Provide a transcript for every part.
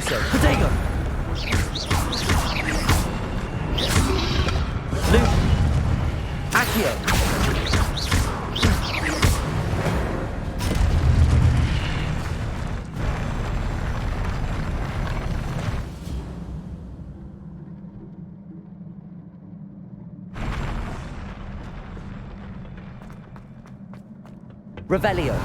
Levioso! Protego! Loop! Accio! Revelio.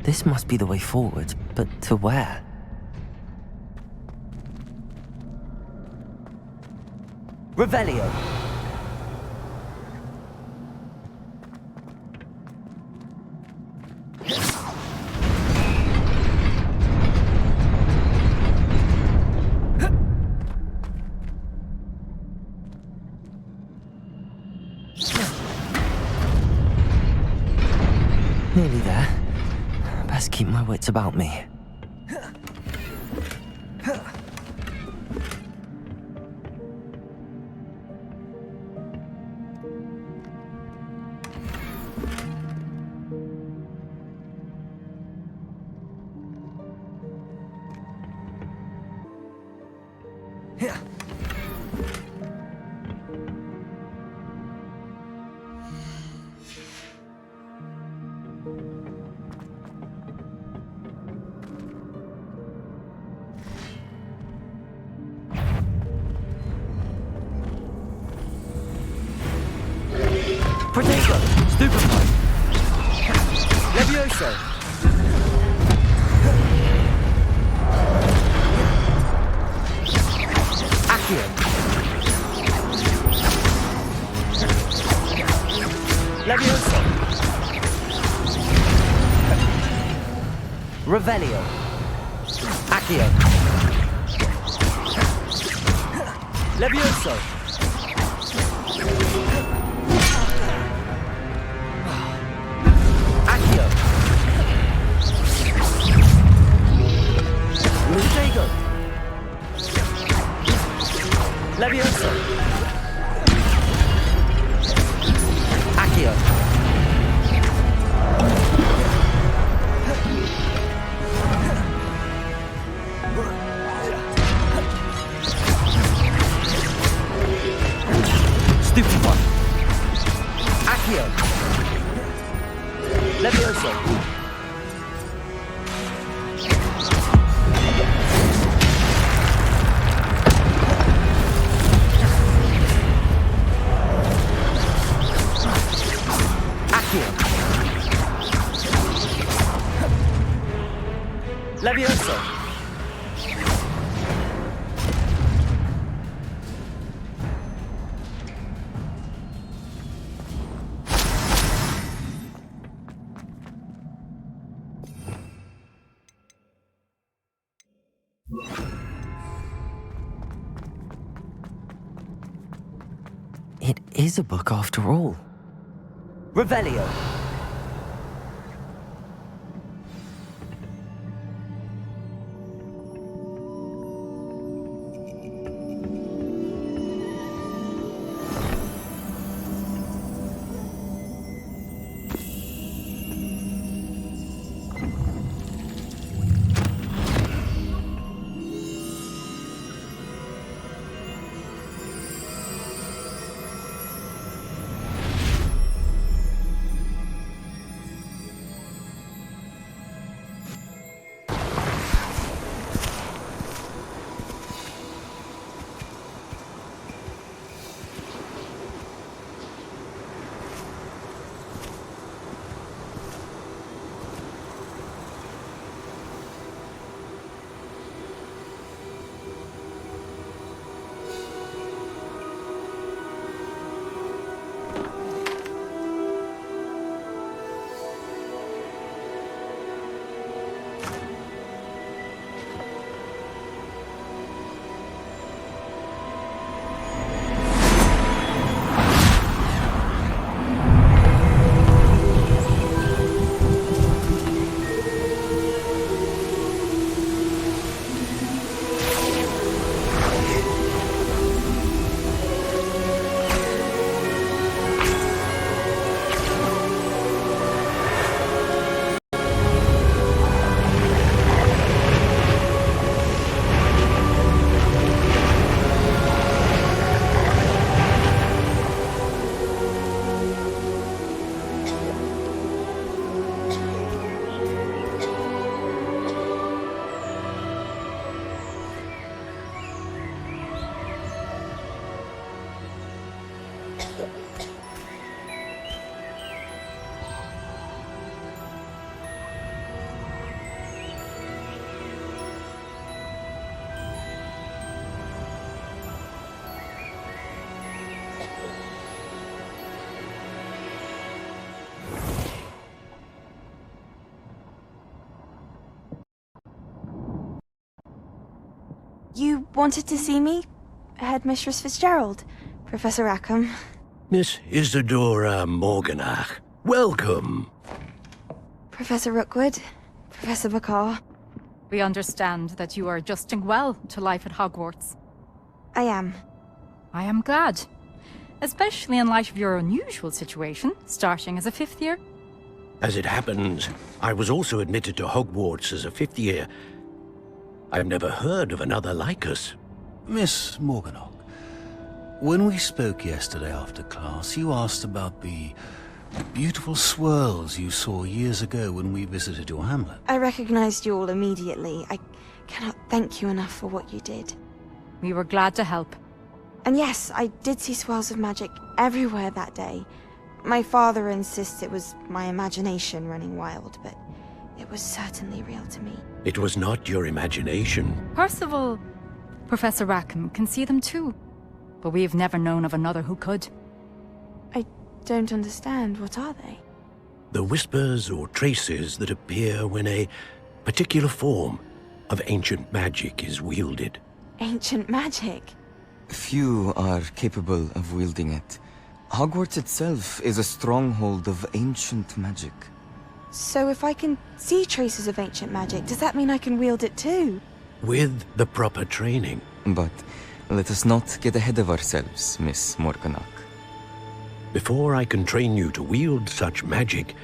This must be the way forward, but to where? Revelio. Nearly there. Best keep my wits about me. Protego! Stupefy! Levioso! Accio! Levioso! Revelio! Accio! Levioso! Protego! Levioso! Accio! Stupefy! Accio! Levioso! Levioso! It is a book after all. Revelio! You wanted to see me? Headmistress Fitzgerald, Professor Rackham. Miss Isadora Morganach, welcome. Professor Rookwood, Professor Bakar. We understand that you are adjusting well to life at Hogwarts. I am. I am glad. Especially in light of your unusual situation, starting as a 5th year. As it happens, I was also admitted to Hogwarts as a 5th year. I've never heard of another like us. Miss Morganach, when we spoke yesterday after class, you asked about the beautiful swirls you saw years ago when we visited your hamlet. I recognized you all immediately. I cannot thank you enough for what you did. We were glad to help. And yes, I did see swirls of magic everywhere that day. My father insists it was my imagination running wild, but it was certainly real to me. It was not your imagination. Percival, Professor Rackham can see them too. But we have never known of another who could. I don't understand. What are they? The whispers or traces that appear when a particular form of ancient magic is wielded. Ancient magic? Few are capable of wielding it. Hogwarts itself is a stronghold of ancient magic. So if I can see traces of ancient magic, does that mean I can wield it too? With the proper training. But let us not get ahead of ourselves, Miss Morganach. Before I can train you to wield such magic,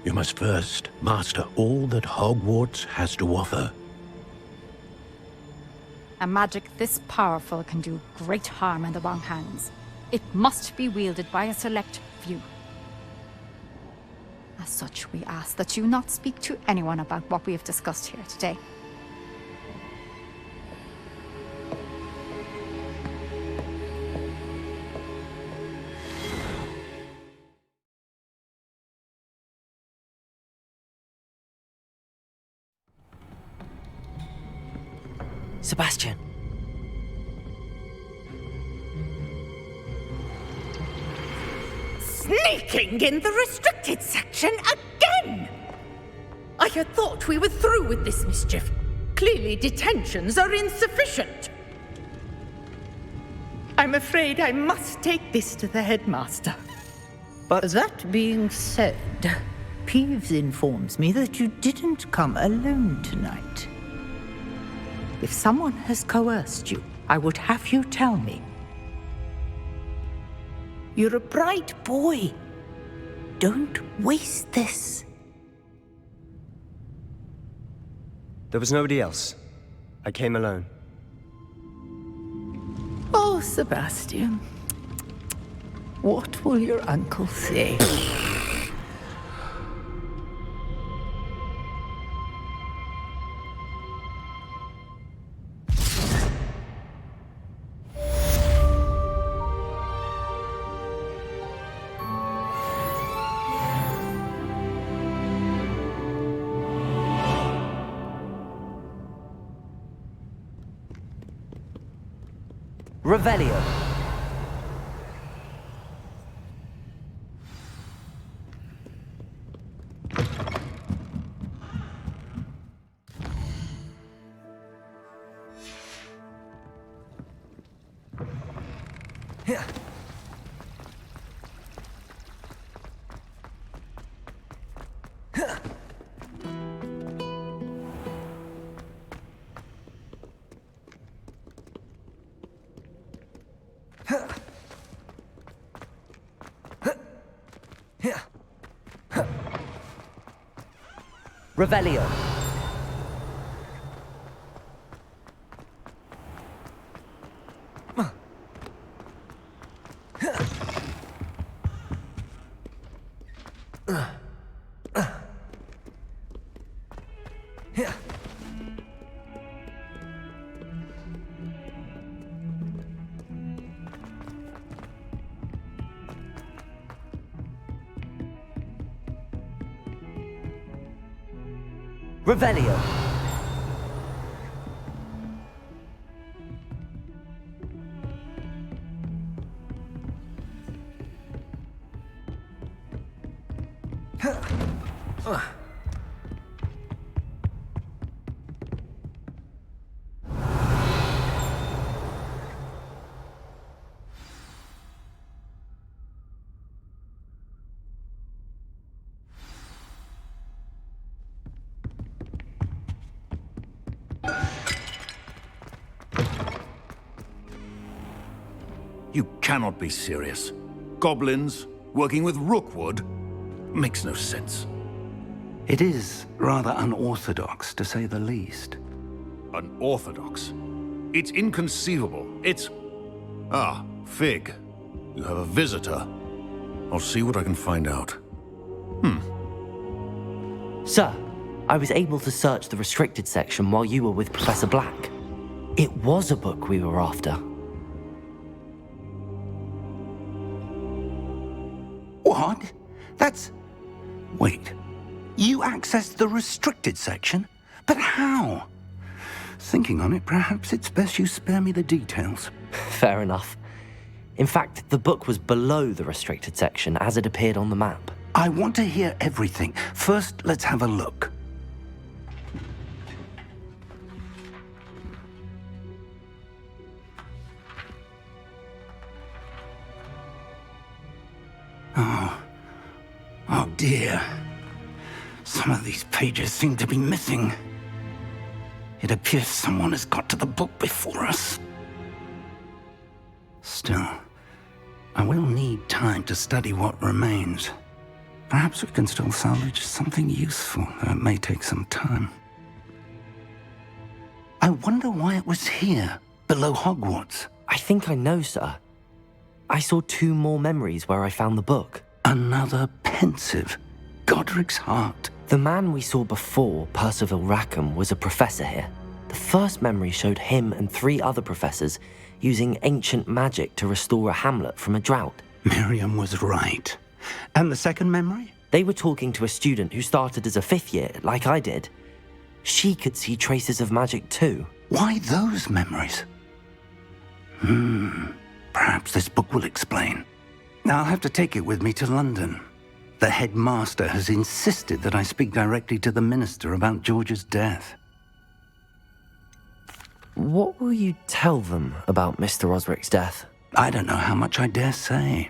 you must first master all that Hogwarts has to offer. A magic this powerful can do great harm in the wrong hands. It must be wielded by a select few. As such, we ask that you not speak to anyone about what we have discussed here today. Sebastian. Sneaking in the restricted section again! I had thought we were through with this mischief. Clearly detentions are insufficient. I'm afraid I must take this to the headmaster. But that being said, Peeves informs me that you didn't come alone tonight. If someone has coerced you, I would have you tell me. You're a bright boy. Don't waste this. There was nobody else. I came alone. Oh, Sebastian. What will your uncle say? Revelio. Revelio. Revelio. You cannot be serious. Goblins working with Rookwood? Makes no sense. It is rather unorthodox, to say the least. Unorthodox? It's inconceivable. It's... Ah, Fig. You have a visitor. I'll see what I can find out. Sir, I was able to search the restricted section while you were with Professor Black. It was a book we were after. What? That's... Wait. You accessed the restricted section? But how? Thinking on it, perhaps it's best you spare me the details. Fair enough. In fact, the book was below the restricted section as it appeared on the map. I want to hear everything. First, let's have a look. Oh dear. Some of these pages seem to be missing. It appears someone has got to the book before us. Still, I will need time to study what remains. Perhaps we can still salvage something useful, though it may take some time. I wonder why it was here, below Hogwarts. I think I know, sir. I saw 2 more memories where I found the book. Another pensive. Godric's heart. The man we saw before, Percival Rackham, was a professor here. The first memory showed him and 3 other professors using ancient magic to restore a hamlet from a drought. Miriam was right. And the second memory? They were talking to a student who started as a 5th year, like I did. She could see traces of magic too. Why those memories? Perhaps this book will explain. Now I'll have to take it with me to London. The headmaster has insisted that I speak directly to the minister about George's death. What will you tell them about Mr. Osric's death? I don't know how much I dare say.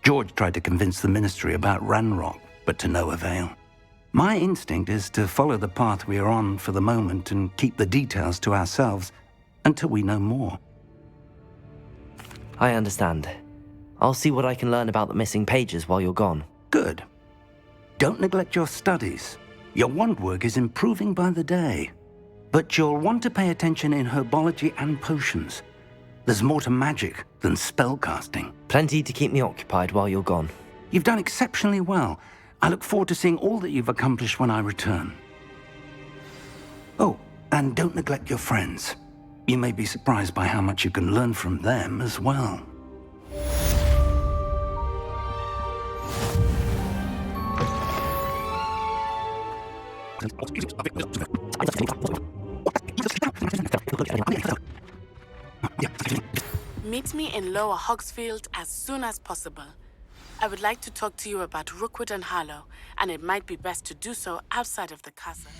George tried to convince the ministry about Ranrock, but to no avail. My instinct is to follow the path we are on for the moment and keep the details to ourselves until we know more. I understand. I'll see what I can learn about the missing pages while you're gone. Good. Don't neglect your studies. Your wand work is improving by the day. But you'll want to pay attention in herbology and potions. There's more to magic than spellcasting. Plenty to keep me occupied while you're gone. You've done exceptionally well. I look forward to seeing all that you've accomplished when I return. Oh, and don't neglect your friends. You may be surprised by how much you can learn from them as well. Meet me in Lower Hogsfield as soon as possible. I would like to talk to you about Rookwood and Harlow, and it might be best to do so outside of the castle.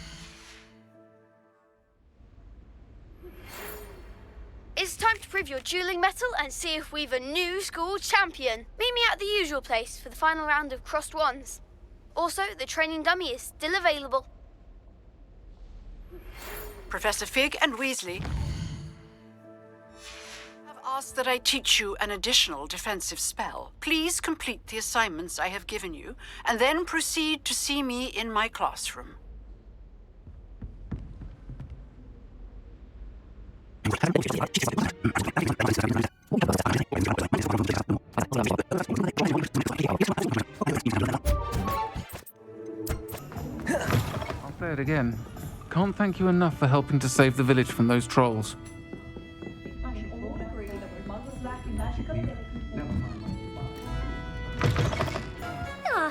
It's time to prove your dueling mettle and see if we've a new school champion. Meet me at the usual place for the final round of crossed wands. Also, the training dummy is still available. Professor Fig and Weasley have asked that I teach you an additional defensive spell. Please complete the assignments I have given you, and then proceed to see me in my classroom. I'll say it again. Can't thank you enough for helping to save the village from those trolls.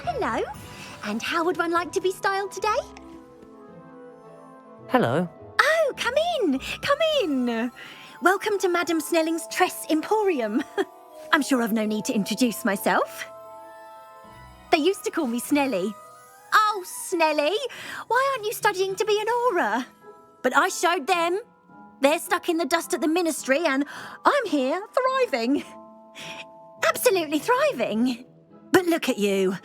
Hello. And how would one like to be styled today? Hello. Oh, come in. Come in. Welcome to Madame Snelling's Tress Emporium. I'm sure I've no need to introduce myself. They used to call me Snelly. Oh, Snelly, why aren't you studying to be an aura? But I showed them. They're stuck in the dust at the ministry and I'm here thriving. Absolutely thriving. But look at you.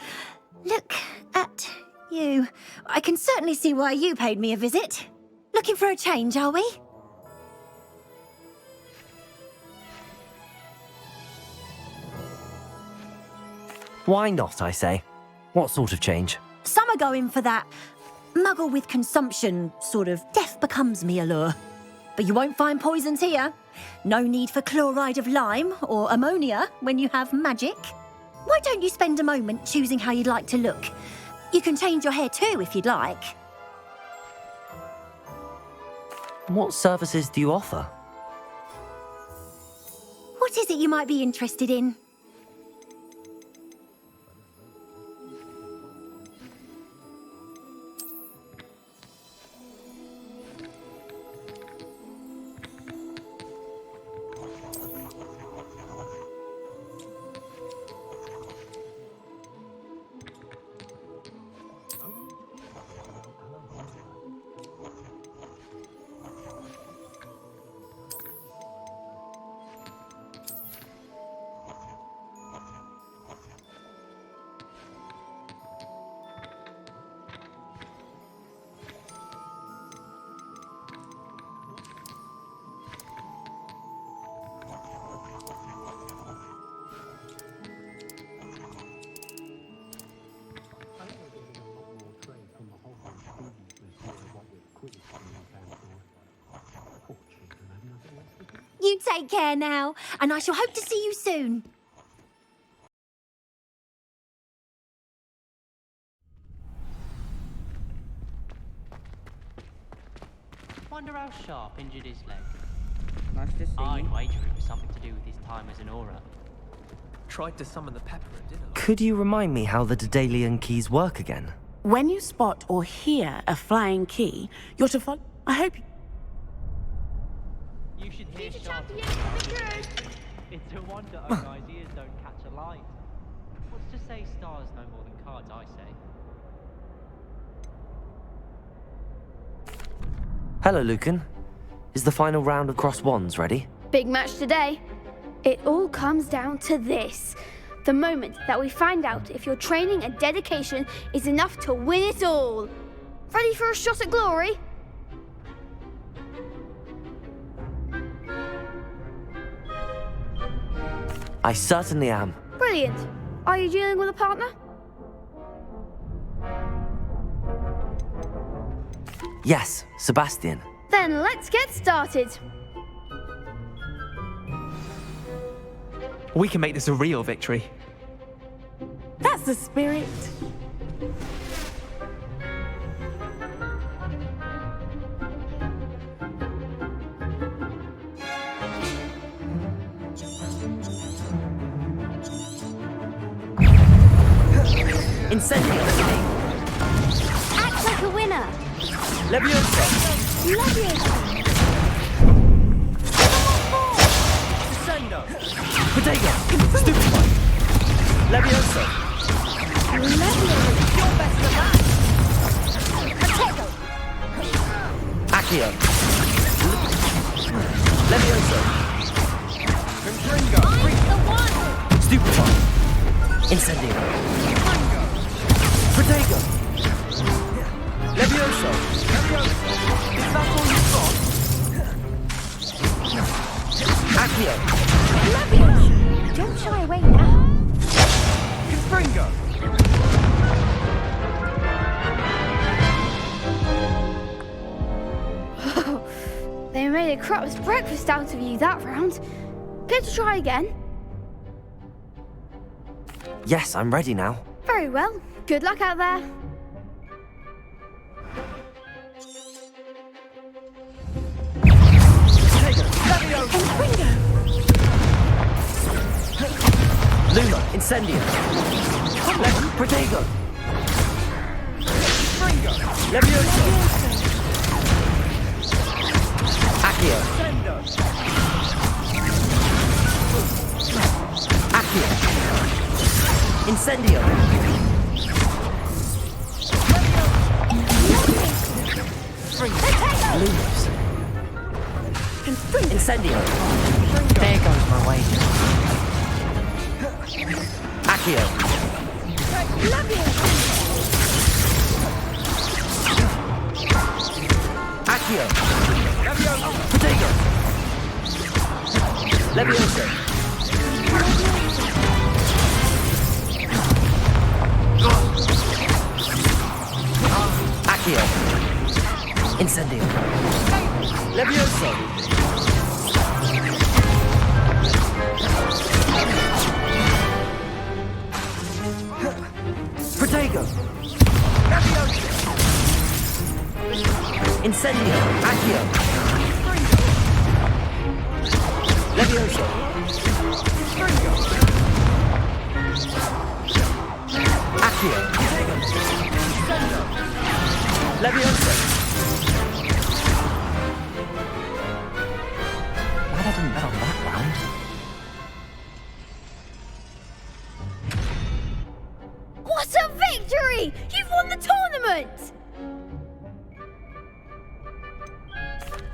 Look at you. I can certainly see why you paid me a visit. Looking for a change, are we? Why not, I say? What sort of change? Some are going for that muggle with consumption, sort of death becomes me allure. But you won't find poisons here. No need for chloride of lime or ammonia when you have magic. Why don't you spend a moment choosing how you'd like to look? You can change your hair too if you'd like. What services do you offer? What is it you might be interested in? You take care now, and I shall hope to see you soon. Wonder how Sharp injured his leg. Nice to see I'd wager it was something to do with his time as an aura. Tried to summon the pepper at dinner. Could you remind me how the Daedalian keys work again? When you spot or hear a flying key, you're to follow. I hope You should hear Sharp. It's a wonder Onai's ears don't catch a light. What's to say stars no more than cards, I say. Hello, Lucan. Is the final round of Cross Wands ready? Big match today. It all comes down to this. The moment that we find out if your training and dedication is enough to win it all. Ready for a shot at glory? I certainly am. Brilliant. Are you dealing with a partner? Yes, Sebastian. Then let's get started. We can make this a real victory. That's the spirit. Incendio! Act like a winner! Leviosa! Leviosa! Descendo! Potato! Stupefy! Leviosa! Leviosa! You're best of that! Potato! Accio! Leviosa! I'm the one! Stupefy! Incendio! Potato! Leviosa! Is that all you've got? Accio! Leviosa! Don't shy away now. Confringo! They made a crap's breakfast out of you that round. Care to try again? Yes, I'm ready now. Very well. Good luck out there. Luma, Incendio! Protego! Leviosa! Accio! Accio! Incendio! Lumos! Incendio! There goes my wager. Accio! Accio! Potato! Leviosa! Incendio. Levioso. Protego. Incendio. Accio. Levioso. Accio. Levioso. Glad I didn't bet on that round. What a victory! You've won the tournament!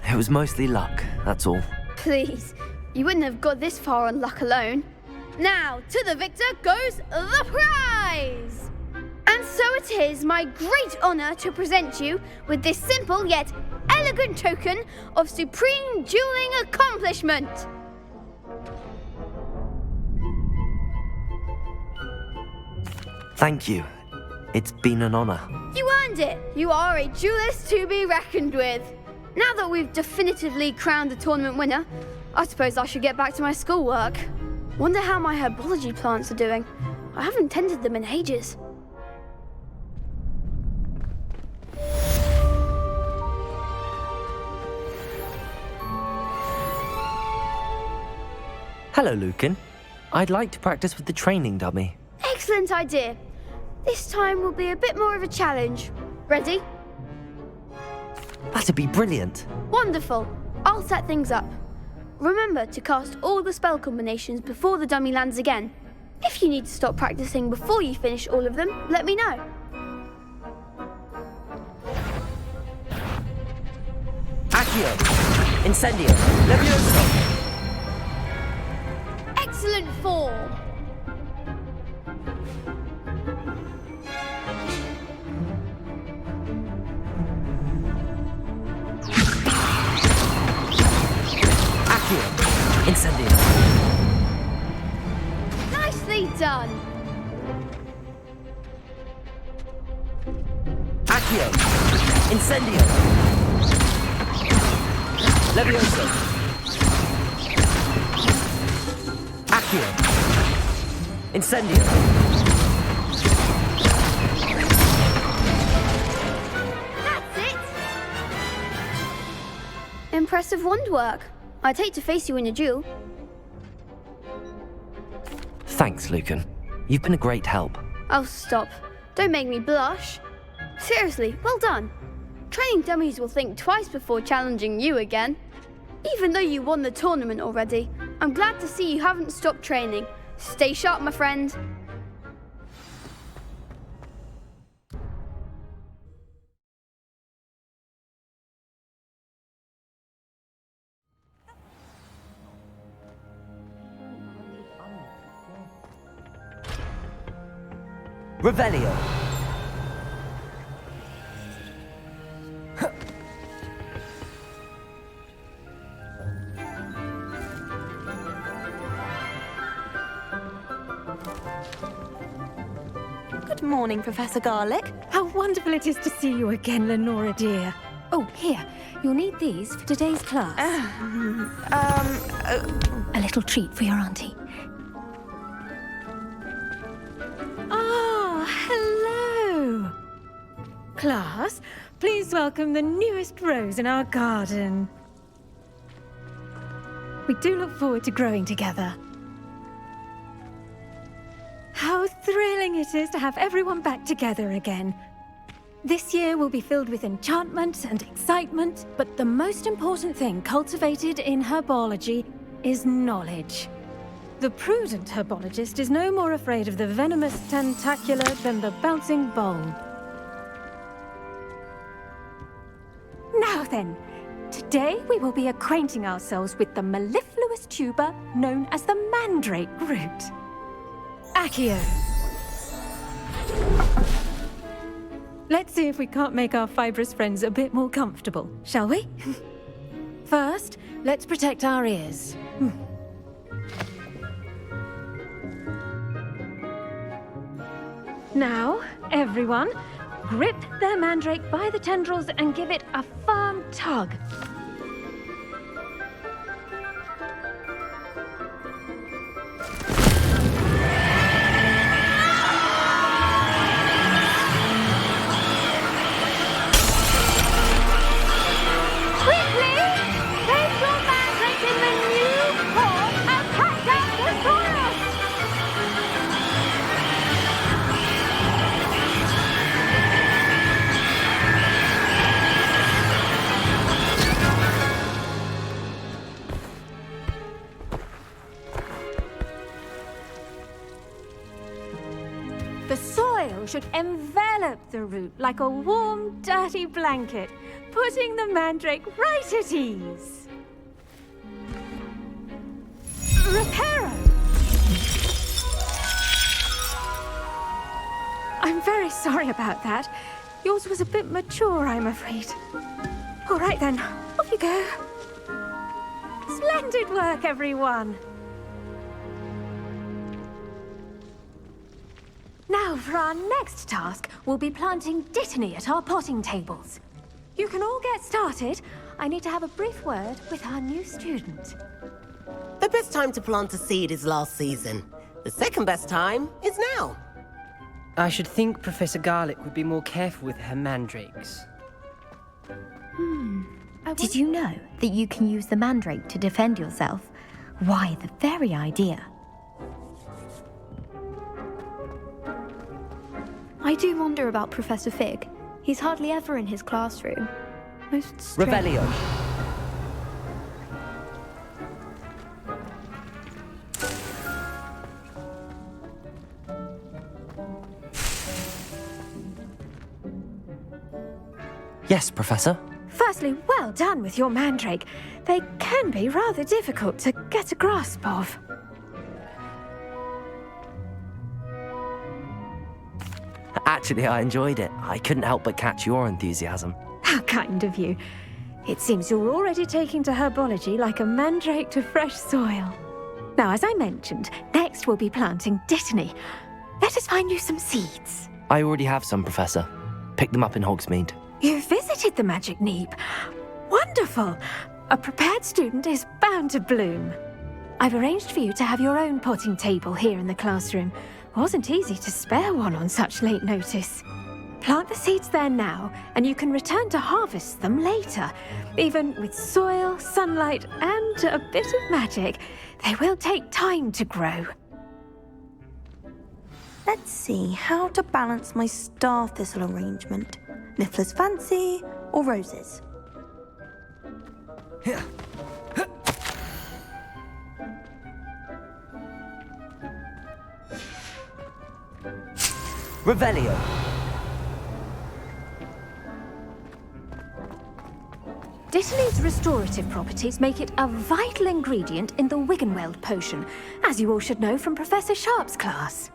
It was mostly luck, that's all. Please, you wouldn't have got this far on luck alone. Now, to the victor goes the prize! And so it is my great honour to present you with this simple yet elegant token of supreme dueling accomplishment. Thank you. It's been an honor. You earned it. You are a duelist to be reckoned with. Now that we've definitively crowned the tournament winner, I suppose I should get back to my schoolwork. Wonder how my herbology plants are doing. I haven't tended them in ages. Hello, Lucan. I'd like to practice with the training dummy. Excellent idea. This time will be a bit more of a challenge. Ready? That'd be brilliant. Wonderful. I'll set things up. Remember to cast all the spell combinations before the dummy lands again. If you need to stop practicing before you finish all of them, let me know. Accio. Incendio. Levioso. Excellent form. Accio. Incendio. Nicely done. Accio. Incendio. Levioso. Accio. Incendio. That's it. Impressive wand work. I'd hate to face you in a duel. Thanks, Lucan. You've been a great help. Oh, stop. Don't make me blush. Seriously, well done. Training dummies will think twice before challenging you again. Even though you won the tournament already, I'm glad to see you haven't stopped training. Stay sharp, my friend. Revelio. Good morning, Professor Garlick. How wonderful it is to see you again, Lenora dear. Oh, here. You'll need these for today's class. A little treat for your auntie. Ah, hello. Class, please welcome the newest rose in our garden. We do look forward to growing together. How thrilling it is to have everyone back together again. This year will be filled with enchantment and excitement, but the most important thing cultivated in herbology is knowledge. The prudent herbologist is no more afraid of the venomous tentacula than the bouncing bulb. Now then, today we will be acquainting ourselves with the mellifluous tuber known as the mandrake root. Accio. Let's see if we can't make our fibrous friends a bit more comfortable, shall we? First, let's protect our ears. Now, everyone, Grip their mandrake by the tendrils and give it a firm tug. The soil should envelop the root like a warm, dirty blanket, putting the mandrake right at ease. Reparo! I'm very sorry about that. Yours was a bit mature, I'm afraid. All right then, off you go. Splendid work, everyone. Now, for our next task, we'll be planting dittany at our potting tables. You can all get started. I need to have a brief word with our new student. The best time to plant a seed is last season. The second best time is now. I should think Professor Garlick would be more careful with her mandrakes. Did you know that you can use the mandrake to defend yourself? Why, the very idea. I do wonder about Professor Fig. He's hardly ever in his classroom. Most strange. Revelio. Yes, Professor. Firstly, well done with your mandrake. They can be rather difficult to get a grasp of. Actually, I enjoyed it. I couldn't help but catch your enthusiasm. How kind of you. It seems you're already taking to herbology like a mandrake to fresh soil. Now, as I mentioned, next we'll be planting dittany. Let us find you some seeds. I already have some, Professor. Pick them up in Hogsmeade. You visited the Magic Neep. Wonderful! A prepared student is bound to bloom. I've arranged for you to have your own potting table here in the classroom. Wasn't easy to spare one on such late notice. Plant the seeds there now, and you can return to harvest them later. Even with soil, sunlight, and a bit of magic, they will take time to grow. Let's see how to balance my star thistle arrangement. Niffler's Fancy or roses? Revelio. Dittany's restorative properties make it a vital ingredient in the Wiggenweld potion, as you all should know from Professor Sharp's class.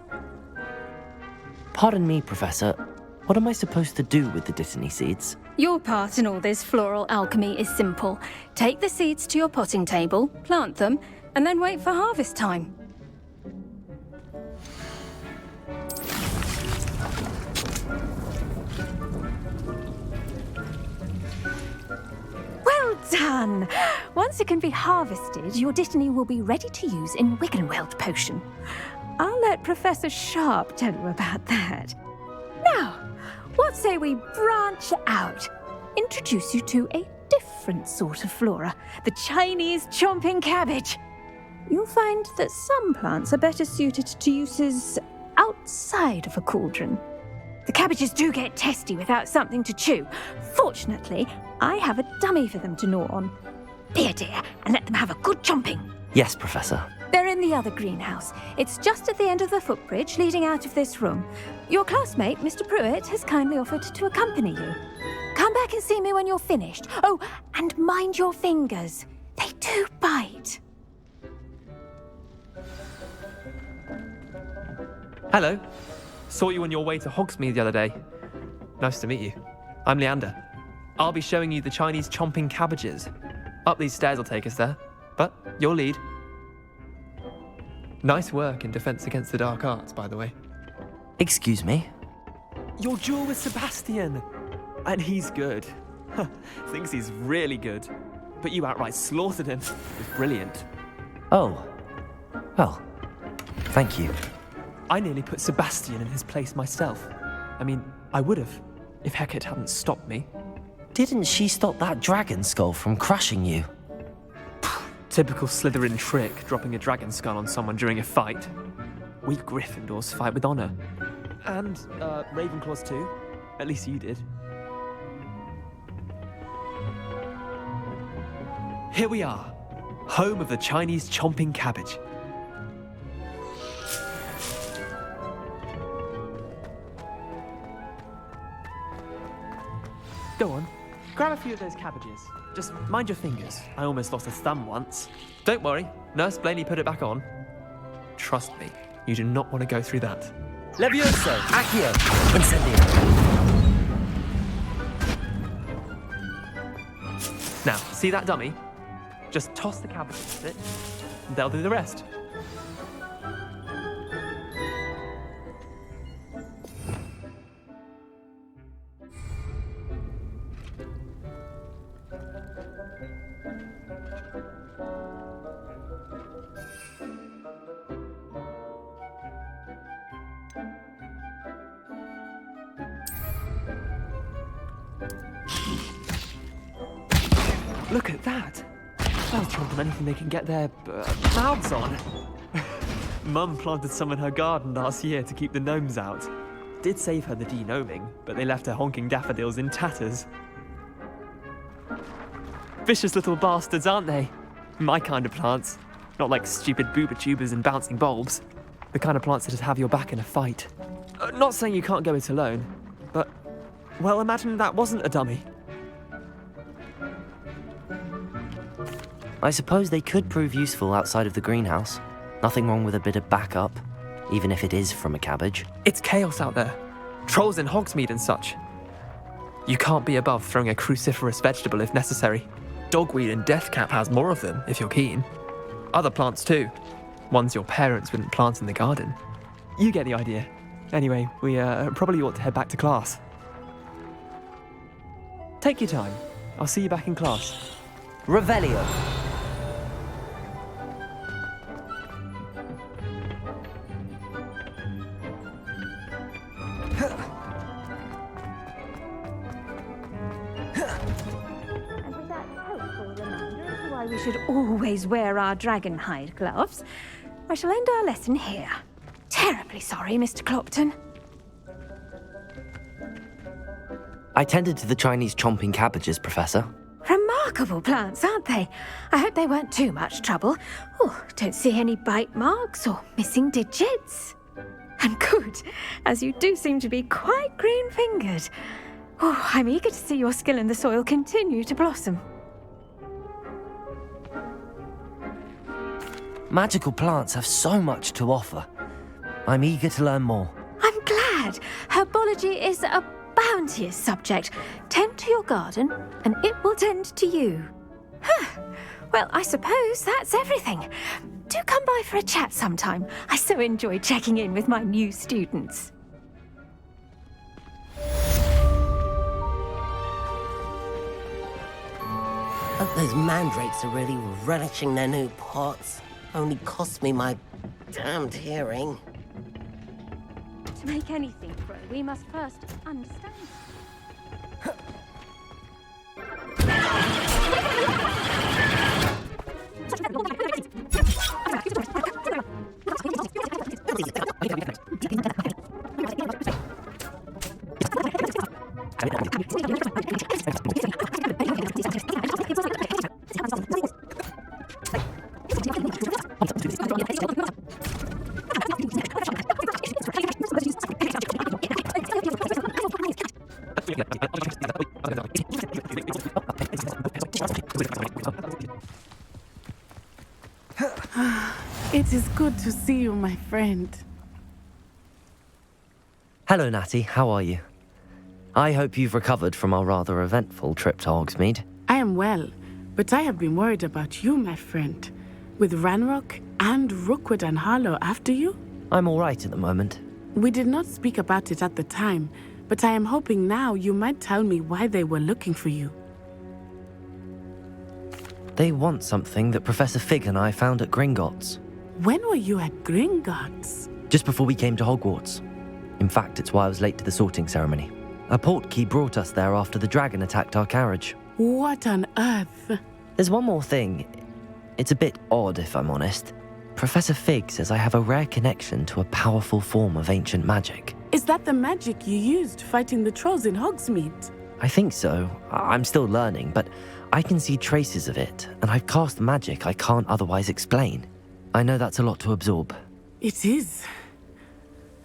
Pardon me, Professor. What am I supposed to do with the dittany seeds? Your part in all this floral alchemy is simple. Take the seeds to your potting table, plant them, and then wait for harvest time. Well done! Once it can be harvested, your dittany will be ready to use in Wiggenweld potion. I'll let Professor Sharp tell you about that. Now, what say we branch out? Introduce you to a different sort of flora, the Chinese chomping cabbage. You'll find that some plants are better suited to uses outside of a cauldron. The cabbages do get testy without something to chew. Fortunately, I have a dummy for them to gnaw on. Here, dear, and let them have a good chomping. Yes, Professor. They're in the other greenhouse. It's just at the end of the footbridge leading out of this room. Your classmate, Mr. Pruitt, has kindly offered to accompany you. Come back and see me when you're finished. Oh, and mind your fingers. They do bite. Hello. Saw you on your way to Hogsmeade the other day. Nice to meet you. I'm Leander. I'll be showing you the Chinese chomping cabbages. Up these stairs will take us there, but you'll lead. Nice work in Defense Against the Dark Arts, by the way. Excuse me? Your duel with Sebastian! And he's good. Thinks he's really good. But you outright slaughtered him. It was brilliant. Oh. Well, thank you. I nearly put Sebastian in his place myself. I mean, I would have, if Hecate hadn't stopped me. Didn't she stop that dragon skull from crushing you? Typical Slytherin trick, dropping a dragon skull on someone during a fight. We Gryffindors fight with honor. And, Ravenclaws too. At least you did. Here we are, home of the Chinese chomping cabbage. Go on, grab a few of those cabbages. Just mind your fingers. I almost lost a thumb once. Don't worry, Nurse Blaney put it back on. Trust me, you do not want to go through that. Levioso! Accio! Incendio! Now, see that dummy? Just toss the cabbages at it, and they'll do the rest. Look at that! They'll chomp on anything they can get their mouths on. Mum planted some in her garden last year to keep the gnomes out. Did save her the de-gnoming, but they left her honking daffodils in tatters. Vicious little bastards, aren't they? My kind of plants. Not like stupid booba tubers and bouncing bulbs. The kind of plants that'd have your back in a fight. Not saying you can't go it alone, but, well, imagine that wasn't a dummy. I suppose they could prove useful outside of the greenhouse. Nothing wrong with a bit of backup, even if it is from a cabbage. It's chaos out there. Trolls in Hogsmeade and such. You can't be above throwing a cruciferous vegetable if necessary. Dogweed and deathcap has more of them, if you're keen. Other plants too. Ones your parents wouldn't plant in the garden. You get the idea. Anyway, we probably ought to head back to class. Take your time. I'll see you back in class. Revelio. Why we should always wear our dragon hide gloves, I shall end our lesson here. Terribly sorry, Mr. Clopton. I tended to the Chinese chomping cabbages, Professor. Remarkable plants, aren't they? I hope they weren't too much trouble. Oh, don't see any bite marks or missing digits. And good, as you do seem to be quite green-fingered. Oh, I'm eager to see your skill in the soil continue to blossom. Magical plants have so much to offer. I'm eager to learn more. I'm glad. Herbology is a bounteous subject. Tend to your garden, and it will tend to you. Well, I suppose that's everything. Do come by for a chat sometime. I so enjoy checking in with my new students. Hope those mandrakes are really relishing their new pots. Only cost me my damned hearing. To make anything grow, we must first understand. It is good to see you, my friend. Hello, Natty. How are you? I hope you've recovered from our rather eventful trip to Hogsmeade. I am well, but I have been worried about you, my friend. With Ranrock and Rookwood and Harlow after you? I'm all right at the moment. We did not speak about it at the time, but I am hoping now you might tell me why they were looking for you. They want something that Professor Fig and I found at Gringotts. When were you at Gringotts? Just before we came to Hogwarts. In fact, it's why I was late to the sorting ceremony. A portkey brought us there after the dragon attacked our carriage. What on earth? There's one more thing. It's a bit odd, if I'm honest. Professor Fig says I have a rare connection to a powerful form of ancient magic. Is that the magic you used fighting the trolls in Hogsmeade? I think so. I'm still learning, but I can see traces of it, and I've cast magic I can't otherwise explain. I know that's a lot to absorb. It is.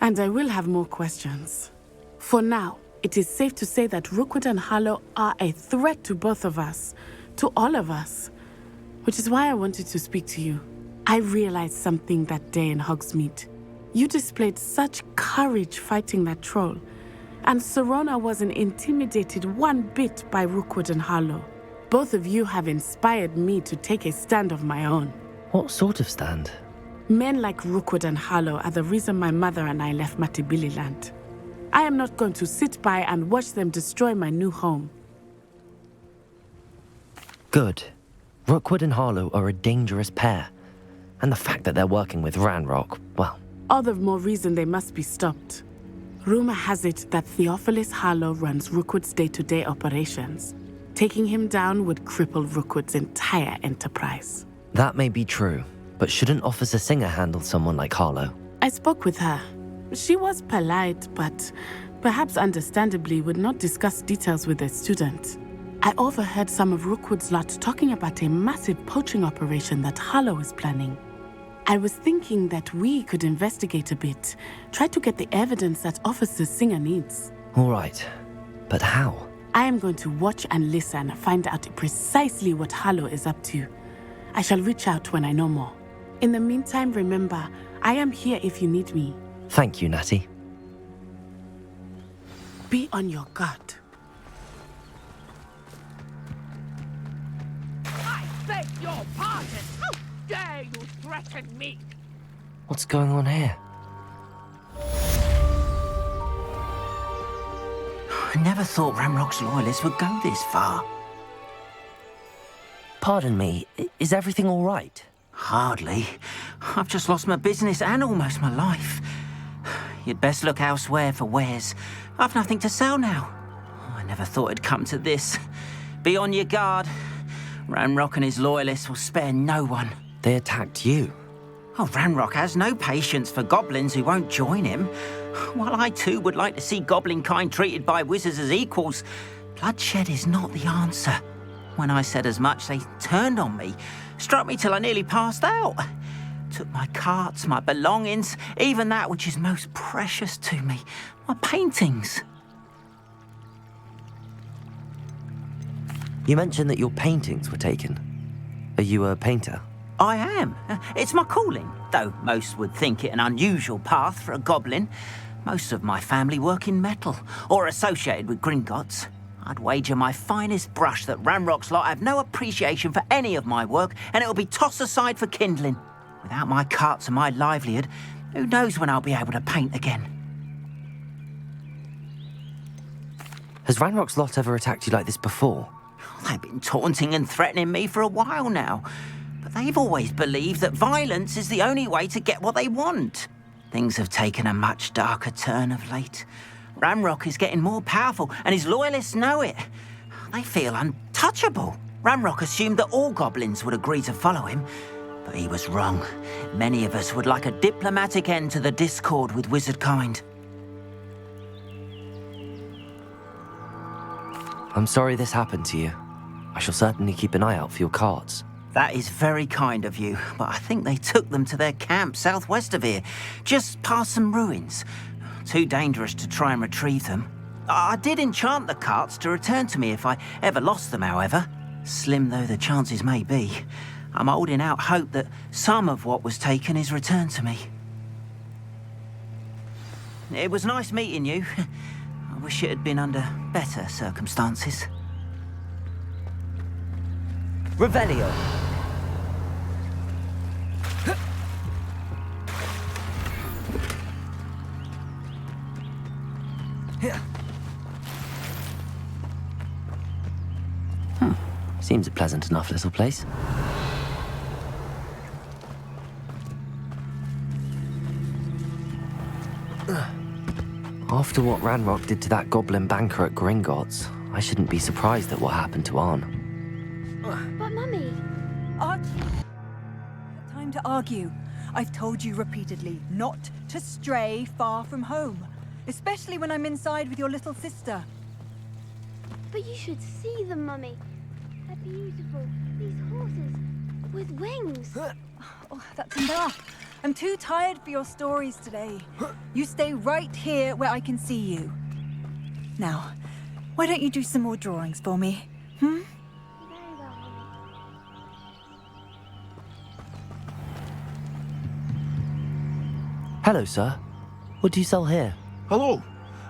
And I will have more questions. For now, it is safe to say that Rookwood and Harlow are a threat to both of us, to all of us, which is why I wanted to speak to you. I realized something that day in Hogsmeade. You displayed such courage fighting that troll, and Serona wasn't intimidated one bit by Rookwood and Harlow. Both of you have inspired me to take a stand of my own. What sort of stand? Men like Rookwood and Harlow are the reason my mother and I left Matibili land. I am not going to sit by and watch them destroy my new home. Good. Rookwood and Harlow are a dangerous pair. And the fact that they're working with Ranrock, well... All the more reason they must be stopped. Rumor has it that Theophilus Harlow runs Rookwood's day-to-day operations. Taking him down would cripple Rookwood's entire enterprise. That may be true, but shouldn't Officer Singer handle someone like Harlow? I spoke with her. She was polite, but perhaps understandably would not discuss details with a student. I overheard some of Rookwood's lot talking about a massive poaching operation that Harlow is planning. I was thinking that we could investigate a bit, try to get the evidence that Officer Singer needs. All right, but how? I am going to watch and listen, find out precisely what Harlow is up to. I shall reach out when I know more. In the meantime, remember, I am here if you need me. Thank you, Natty. Be on your guard. I beg your pardon! How dare you threaten me? What's going on here? I never thought Ranrock's loyalists would go this far. Pardon me, is everything all right? Hardly. I've just lost my business and almost my life. You'd best look elsewhere for wares. I've nothing to sell now. I never thought it'd come to this. Be on your guard. Ranrock and his loyalists will spare no one. They attacked you? Oh, Ranrock has no patience for goblins who won't join him. While I too would like to see goblin kind treated by wizards as equals, bloodshed is not the answer. When I said as much, they turned on me, struck me till I nearly passed out. Took my carts, my belongings, even that which is most precious to me, my paintings. You mentioned that your paintings were taken. Are you a painter? I am. It's my calling, though most would think it an unusual path for a goblin. Most of my family work in metal, or associated with Gringotts. I'd wager my finest brush that Ranrock's lot have no appreciation for any of my work, and it'll be tossed aside for kindling. Without my carts and my livelihood, who knows when I'll be able to paint again? Has Ranrock's lot ever attacked you like this before? They've been taunting and threatening me for a while now, but they've always believed that violence is the only way to get what they want. Things have taken a much darker turn of late. Ranrock is getting more powerful, and his loyalists know it. They feel untouchable. Ranrock assumed that all goblins would agree to follow him, but he was wrong. Many of us would like a diplomatic end to the discord with wizard kind. I'm sorry this happened to you. I shall certainly keep an eye out for your carts. That is very kind of you, but I think they took them to their camp southwest of here, just past some ruins. Too dangerous to try and retrieve them. I did enchant the carts to return to me if I ever lost them, however. Slim though the chances may be, I'm holding out hope that some of what was taken is returned to me. It was nice meeting you. I wish it had been under better circumstances. Revelio! Seems a pleasant enough little place. After what Ranrock did to that goblin banker at Gringotts, I shouldn't be surprised at what happened to Arn. But Mummy... Archie, time to argue. I've told you repeatedly not to stray far from home, especially when I'm inside with your little sister. But you should see them, Mummy. They're beautiful. These horses with wings. Oh, that's enough. I'm too tired for your stories today. You stay right here where I can see you. Now, why don't you do some more drawings for me? Very well, Mummy. Hello, sir. What do you sell here? Hello,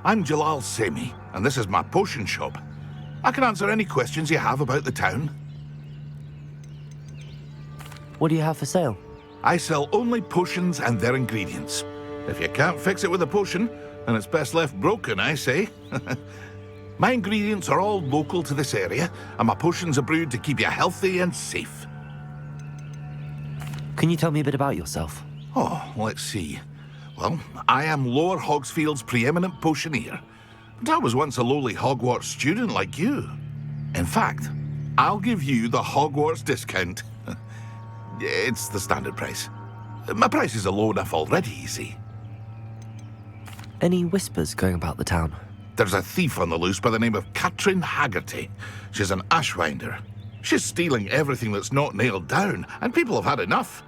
I'm Jalal Semi, and this is my potion shop. I can answer any questions you have about the town. What do you have for sale? I sell only potions and their ingredients. If you can't fix it with a potion, then it's best left broken, I say. My ingredients are all local to this area, and my potions are brewed to keep you healthy and safe. Can you tell me a bit about yourself? Oh, let's see. Well, I am Lower Hogsfield's preeminent potioneer, but I was once a lowly Hogwarts student like you. In fact, I'll give you the Hogwarts discount. It's the standard price. My prices are low enough already, you see. Any whispers going about the town? There's a thief on the loose by the name of Katrin Haggerty. She's an ashwinder. She's stealing everything that's not nailed down, and people have had enough.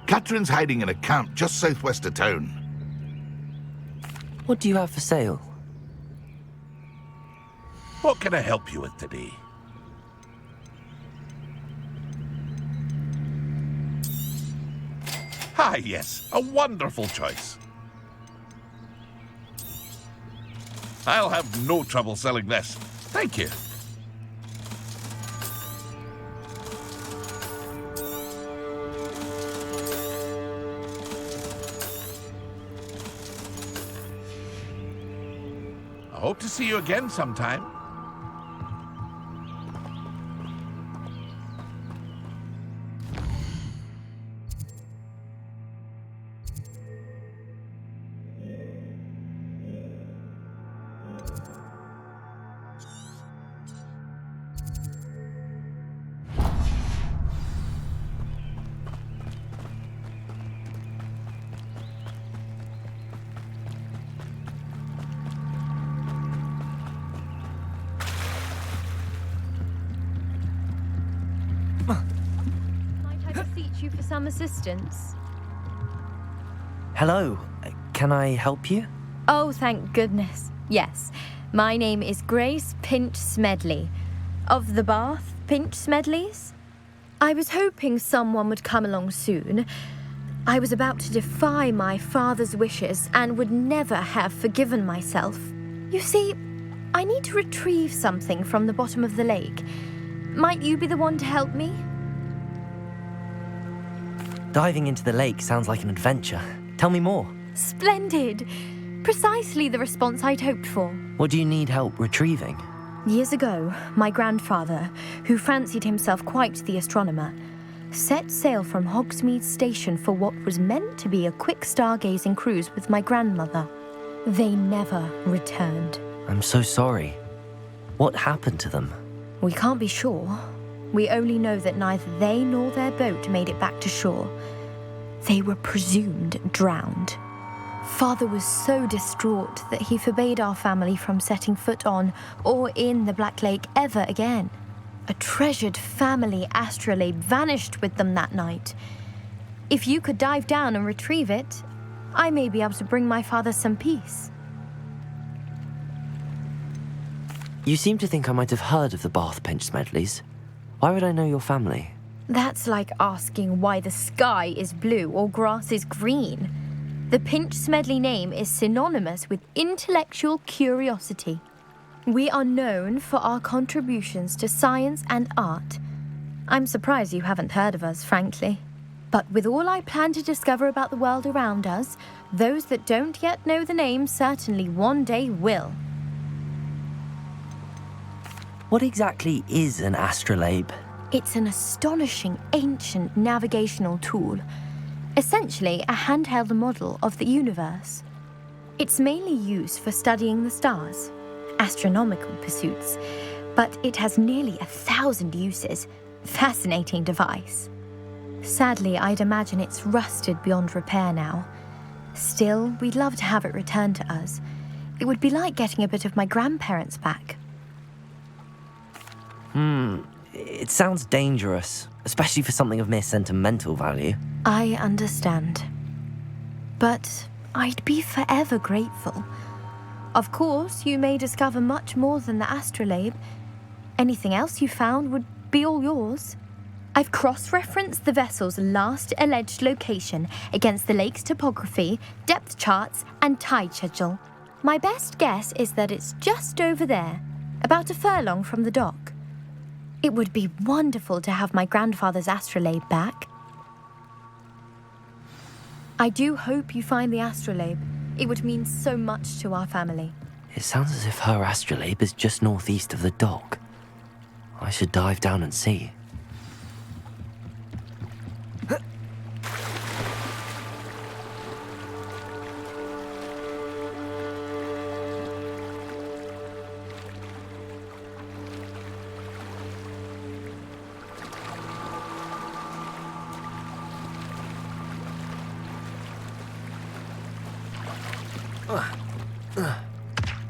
Katrin's hiding in a camp just southwest of town. What do you have for sale? What can I help you with today? Ah, yes, a wonderful choice. I'll have no trouble selling this. Thank you. I hope to see you again sometime. Might I beseech you for some assistance? Hello. Can I help you? Oh, thank goodness. Yes. My name is Grace Pinch Smedley. Of the Bath Pinch Smedleys? I was hoping someone would come along soon. I was about to defy my father's wishes and would never have forgiven myself. You see, I need to retrieve something from the bottom of the lake. Might you be the one to help me? Diving into the lake sounds like an adventure. Tell me more. Splendid! Precisely the response I'd hoped for. What do you need help retrieving? Years ago, my grandfather, who fancied himself quite the astronomer, set sail from Hogsmeade Station for what was meant to be a quick stargazing cruise with my grandmother. They never returned. I'm so sorry. What happened to them? We can't be sure. We only know that neither they nor their boat made it back to shore. They were presumed drowned. Father was so distraught that he forbade our family from setting foot on or in the Black Lake ever again. A treasured family astrolabe vanished with them that night. If you could dive down and retrieve it, I may be able to bring my father some peace. You seem to think I might have heard of the Bath Pinch Smedleys. Why would I know your family? That's like asking why the sky is blue or grass is green. The Pinch Smedley name is synonymous with intellectual curiosity. We are known for our contributions to science and art. I'm surprised you haven't heard of us, frankly. But with all I plan to discover about the world around us, those that don't yet know the name certainly one day will. What exactly is an astrolabe? It's an astonishing ancient navigational tool, essentially a handheld model of the universe. It's mainly used for studying the stars, astronomical pursuits, but it has nearly 1,000 uses. Fascinating device. Sadly, I'd imagine it's rusted beyond repair now. Still, we'd love to have it returned to us. It would be like getting a bit of my grandparents back. It sounds dangerous, especially for something of mere sentimental value. I understand. But I'd be forever grateful. Of course, you may discover much more than the astrolabe. Anything else you found would be all yours. I've cross-referenced the vessel's last alleged location against the lake's topography, depth charts, and tide schedule. My best guess is that it's just over there, about a furlong from the dock. It would be wonderful to have my grandfather's astrolabe back. I do hope you find the astrolabe. It would mean so much to our family. It sounds as if her astrolabe is just northeast of the dock. I should dive down and see.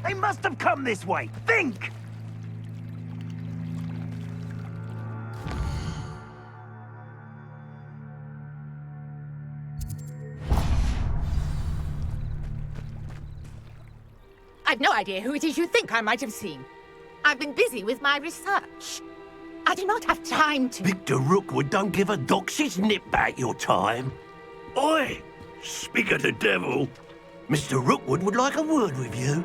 They must have come this way. Think! I've no idea who it is you think I might have seen. I've been busy with my research. I do not have time to... Victor Rookwood don't give a doxy's nip back your time. Oi! Speak of the devil. Mr. Rookwood would like a word with you.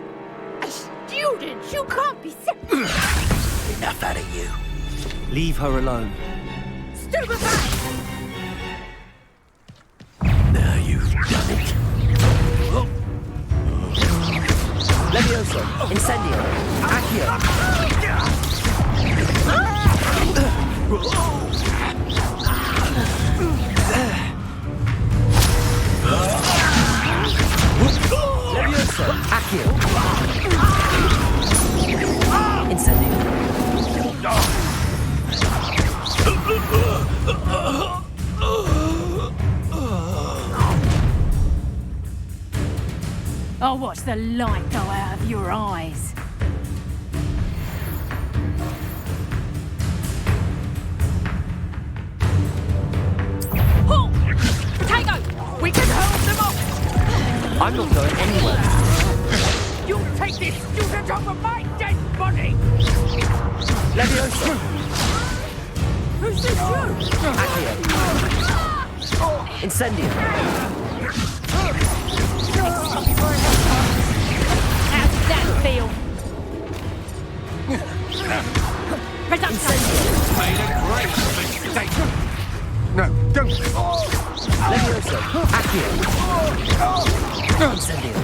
A student? You can't be serious. Enough out of you. Leave her alone. Stupefy! Now you've done it. Levioso, Incendio, Accio. Levioso, Accio. Incendio. I'll watch the light go out of your eyes. Halt! Potato! We can hold them off! I'm not going anywhere. You take this student off of my dead body! Levioso. Who's this you? Accio. Incendio. How's that feel? Made a great mistake. No, don't. Levioso, Accio. Incendio.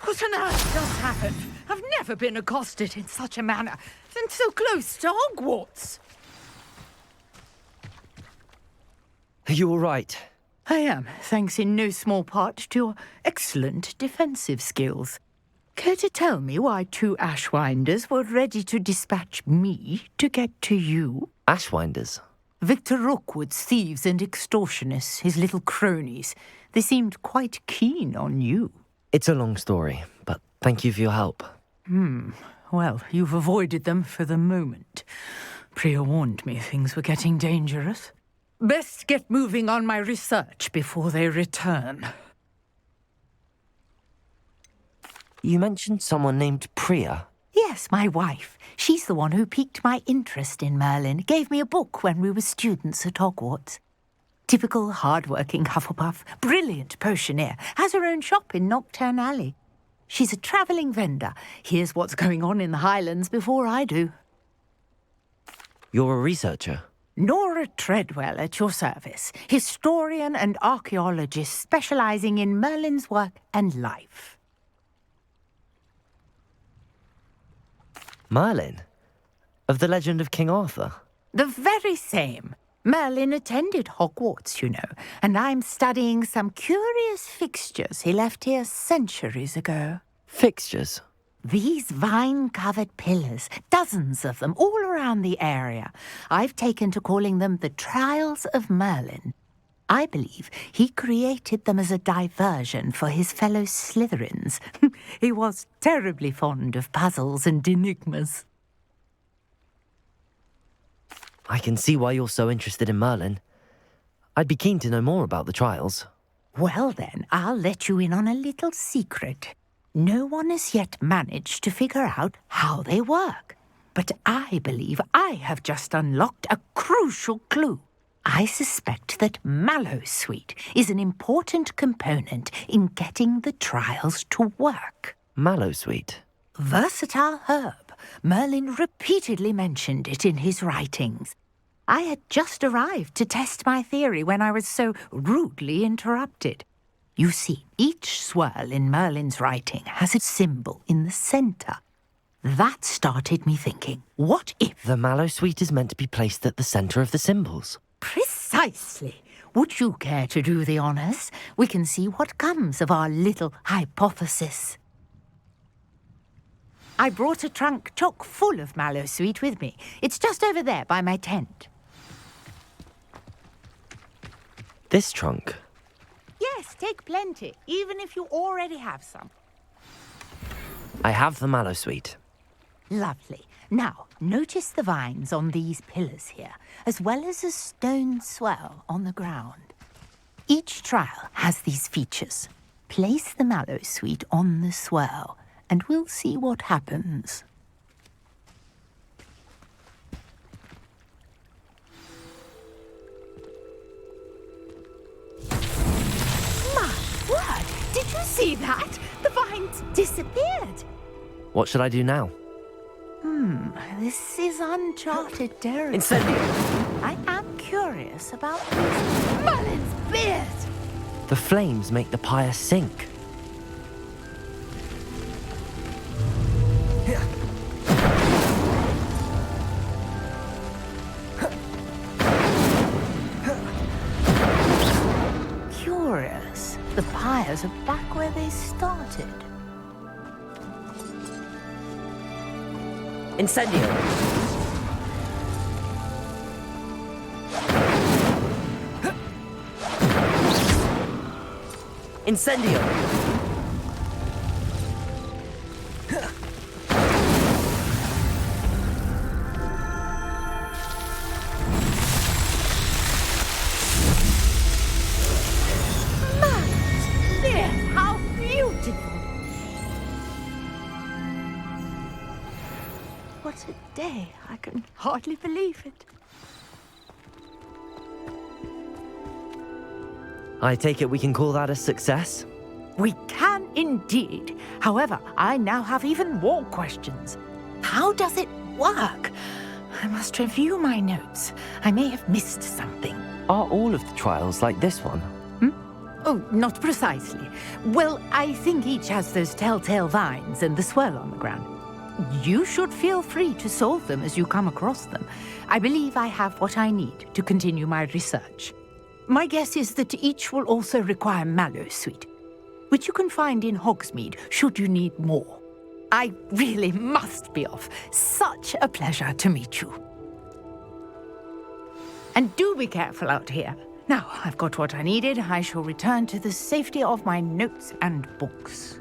What on earth just happened? I've never been accosted in such a manner, and so close to Hogwarts. Are you all right? I am, thanks in no small part to your excellent defensive skills. Care to tell me why two Ashwinders were ready to dispatch me to get to you? Ashwinders? Victor Rookwood's thieves and extortionists, his little cronies. They seemed quite keen on you. It's a long story, but thank you for your help. Well, you've avoided them for the moment. Priya warned me things were getting dangerous. Best get moving on my research before they return. You mentioned someone named Priya. Yes, my wife. She's the one who piqued my interest in Merlin. Gave me a book when we were students at Hogwarts. Typical hard-working Hufflepuff, brilliant potioneer, has her own shop in Knockturn Alley. She's a travelling vendor. Hears what's going on in the Highlands before I do. You're a researcher? Nora Treadwell at your service, historian and archaeologist specializing in Merlin's work and life. Merlin? Of the legend of King Arthur? The very same. Merlin attended Hogwarts, you know, and I'm studying some curious fixtures he left here centuries ago. Fixtures? These vine-covered pillars, dozens of them, all around the area. I've taken to calling them the Trials of Merlin. I believe he created them as a diversion for his fellow Slytherins. He was terribly fond of puzzles and enigmas. I can see why you're so interested in Merlin. I'd be keen to know more about the trials. Well then, I'll let you in on a little secret. No one has yet managed to figure out how they work. But I believe I have just unlocked a crucial clue. I suspect that Mallowsweet is an important component in getting the trials to work. Mallowsweet? Versatile herb. Merlin repeatedly mentioned it in his writings. I had just arrived to test my theory when I was so rudely interrupted. You see, each swirl in Merlin's writing has a symbol in the centre. That started me thinking, what if... The Mallowsweet is meant to be placed at the centre of the symbols. Precisely. Would you care to do the honours? We can see what comes of our little hypothesis. I brought a trunk chock full of Mallowsweet with me. It's just over there by my tent. This trunk? Yes, take plenty, even if you already have some. I have the Mallowsweet. Lovely. Now, notice the vines on these pillars here, as well as a stone swell on the ground. Each trial has these features. Place the Mallowsweet on the swell, and we'll see what happens. My word! Did you see that? The vines disappeared. What should I do now? This is uncharted territory. Incendio! I am curious about Merlin's beard. The flames make the pyre sink. Curious. The pyres are back where they started. Incendio! Incendio! How beautiful! What a day. I can hardly believe it. I take it we can call that a success? We can indeed. However, I now have even more questions. How does it work? I must review my notes. I may have missed something. Are all of the trials like this one? Oh, not precisely. Well, I think each has those telltale vines and the swirl on the ground. You should feel free to solve them as you come across them. I believe I have what I need to continue my research. My guess is that each will also require Mallowsweet, which you can find in Hogsmeade should you need more. I really must be off. Such a pleasure to meet you. And do be careful out here. Now, I've got what I needed. I shall return to the safety of my notes and books.